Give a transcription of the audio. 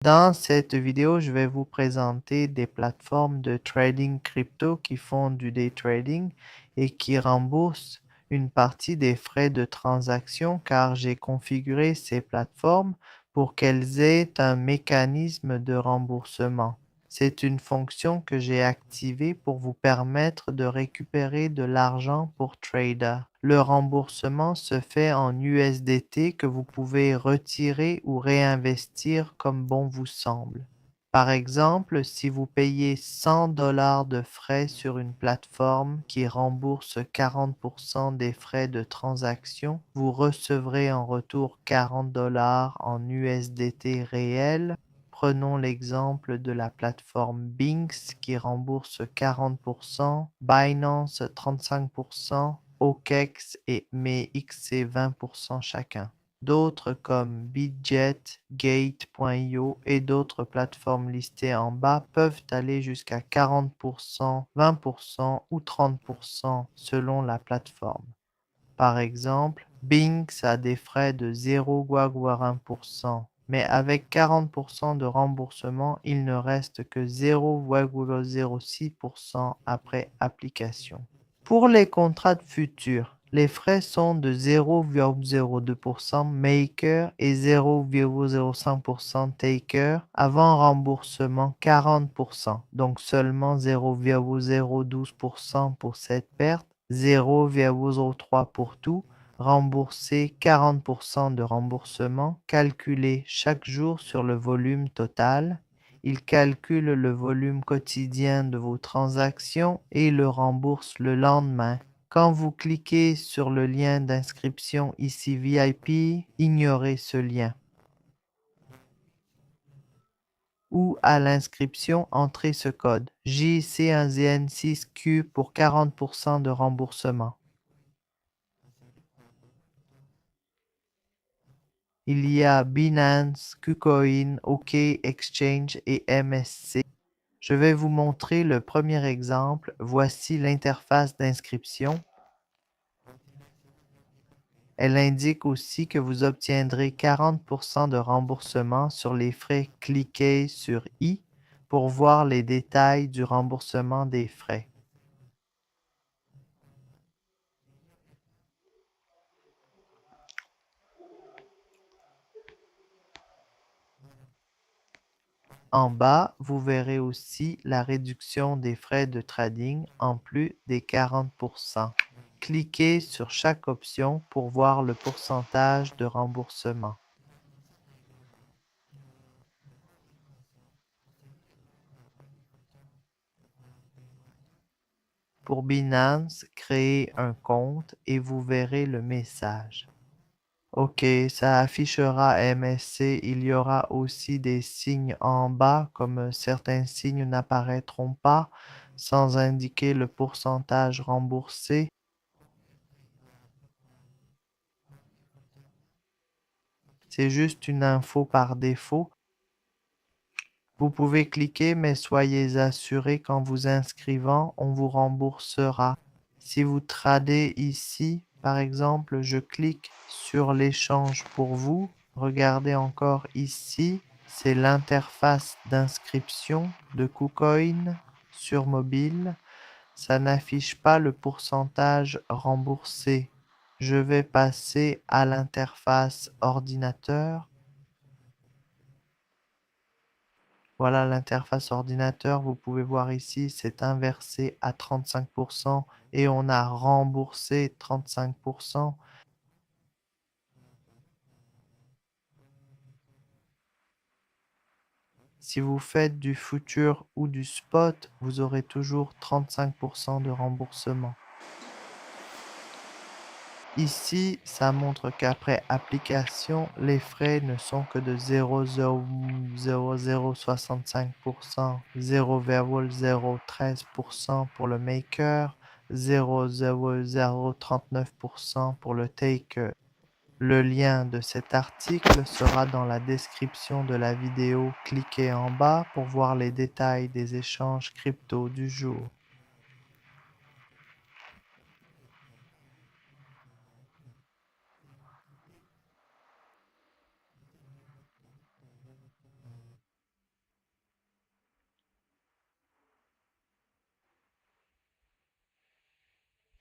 Dans cette vidéo, je vais vous présenter des plateformes de trading crypto qui font du day trading et qui remboursent une partie des frais de transaction car j'ai configuré ces plateformes pour qu'elles aient un mécanisme de remboursement. C'est une fonction que j'ai activée pour vous permettre de récupérer de l'argent pour trader. Le remboursement se fait en USDT que vous pouvez retirer ou réinvestir comme bon vous semble. Par exemple, si vous payez 100 $ de frais sur une plateforme qui rembourse 40% des frais de transaction, vous recevrez en retour 40 $ en USDT réels. Prenons l'exemple de la plateforme Binx qui rembourse 40%, Binance 35%, OKEx et MEX c'est 20% chacun. D'autres comme Bitget, Gate.io et d'autres plateformes listées en bas peuvent aller jusqu'à 40%, 20% ou 30% selon la plateforme. Par exemple, Binx a des frais de 0,1%, mais avec 40% de remboursement, il ne reste que 0,06% après application. Pour les contrats de futurs, les frais sont de 0,02% maker et 0,05% taker avant remboursement 40%, donc seulement 0,012% pour cette perte, 0,03 pour tout, rembourser 40% de remboursement, calculé chaque jour sur le volume total. Il calcule le volume quotidien de vos transactions et le rembourse le lendemain. Quand vous cliquez sur le lien d'inscription ici VIP, ignorez ce lien. Ou à l'inscription, entrez ce code JC1ZN6Q pour 40% de remboursement. Il y a Binance, KuCoin, OK Exchange et MSC. Je vais vous montrer le premier exemple. Voici l'interface d'inscription. Elle indique aussi que vous obtiendrez 40% de remboursement sur les frais. Cliquez sur I pour voir les détails du remboursement des frais. En bas, vous verrez aussi la réduction des frais de trading en plus des 40%. Cliquez sur chaque option pour voir le pourcentage de remboursement. Pour Binance, créez un compte et vous verrez le message. OK, ça affichera MSC. Il y aura aussi des signes en bas, comme certains signes n'apparaîtront pas sans indiquer le pourcentage remboursé. C'est juste une info par défaut. Vous pouvez cliquer, mais soyez assurés qu'en vous inscrivant, on vous remboursera. Si vous tradez ici, par exemple, je clique sur l'échange pour vous. Regardez encore ici, c'est l'interface d'inscription de KuCoin sur mobile. Ça n'affiche pas le pourcentage remboursé. Je vais passer à l'interface ordinateur. Voilà l'interface ordinateur, vous pouvez voir ici, c'est inversé à 35% et on a remboursé 35%. Si vous faites du futur ou du spot, vous aurez toujours 35% de remboursement. Ici, ça montre qu'après application, les frais ne sont que de 0,0065%, 0,013% pour le maker, 0,039% pour le taker. Le lien de cet article sera dans la description de la vidéo. Cliquez en bas pour voir les détails des échanges crypto du jour.